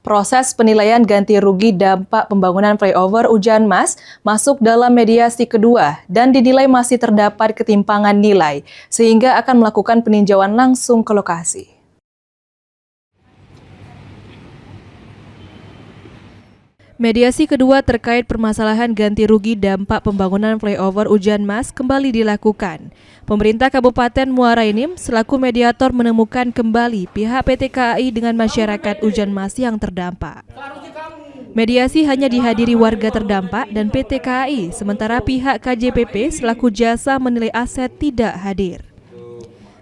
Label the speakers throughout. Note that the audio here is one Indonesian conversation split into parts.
Speaker 1: Proses penilaian ganti rugi dampak pembangunan flyover Ujan Mas masuk dalam mediasi kedua dan dinilai masih terdapat ketimpangan nilai, sehingga akan melakukan peninjauan langsung ke lokasi. Mediasi kedua terkait permasalahan ganti rugi dampak pembangunan flyover Ujan Mas kembali dilakukan. Pemerintah Kabupaten Muara Enim selaku mediator menemukan kembali pihak PT KAI dengan masyarakat Ujan Mas yang terdampak. Mediasi hanya dihadiri warga terdampak dan PT KAI, sementara pihak KJPP selaku jasa menilai aset tidak hadir.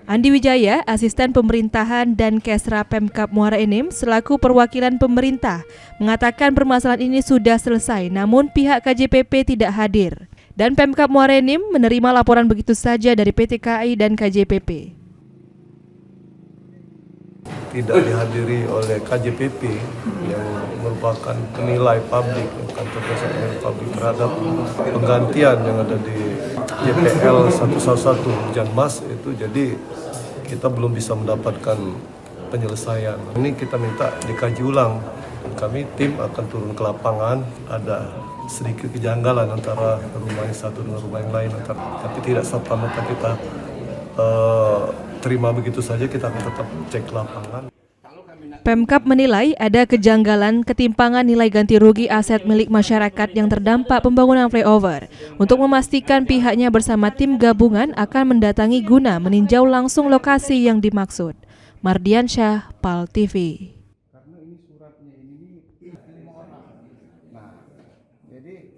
Speaker 1: Andi Wijaya, asisten pemerintahan dan Kesra Pemkab Muara Enim selaku perwakilan pemerintah, mengatakan permasalahan ini sudah selesai, namun pihak KJPP tidak hadir. Dan Pemkab Muara Enim menerima laporan begitu saja dari PT KAI dan KJPP.
Speaker 2: Tidak dihadiri oleh KJPP yang merupakan penilai publik, kantor jasa penilai publik terhadap penggantian yang ada di JPL 111 Ujan Mas itu, jadi kita belum bisa mendapatkan penyelesaian. Ini kita minta dikaji ulang. Kami tim akan turun ke lapangan, ada sedikit kejanggalan antara rumah yang satu dengan rumah yang lain, tapi tidak serta-merta kita terima begitu saja, kita akan tetap cek lapangan.
Speaker 1: Pemkab menilai ada kejanggalan ketimpangan nilai ganti rugi aset milik masyarakat yang terdampak pembangunan flyover. Untuk memastikan pihaknya bersama tim gabungan akan mendatangi guna meninjau langsung lokasi yang dimaksud. Mardiansyah, PAL TV.